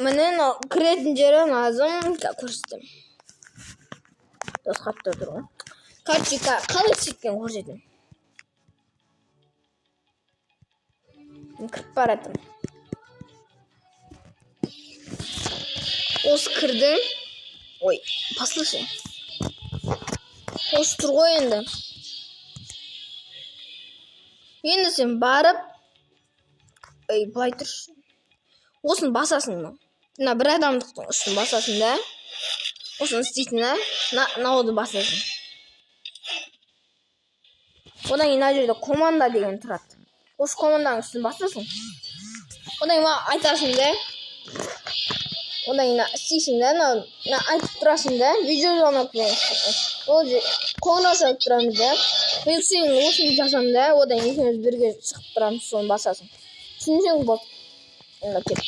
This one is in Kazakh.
Menen kirетін жері lazım. Көрсетем. Достатты тұрған. Короче, қалай істеткен көрсетем. Кіріп баратым. Осы кірдім. Ой, послушай. Осы тұр ғой енді. Енді сен барып, былай тұршы. Осын басасың. Мына бір адамдықтың үстін басасың да. Осын істейтін да. Науды басасың. Одан кейін жерде команда деген тұрады. Осы команданың үстін басасың. Одан кейін айтасың да. Одан кейін істейсің да. Айтып тұрасың да. Видео звонок деген. Ол қоңырау шалып тұрамыз да. Мен сенің осыны жасам да. Одан кейін екеуміз бірге шығып тұрамыз, соны басасың. Түсінсең болды. Кет.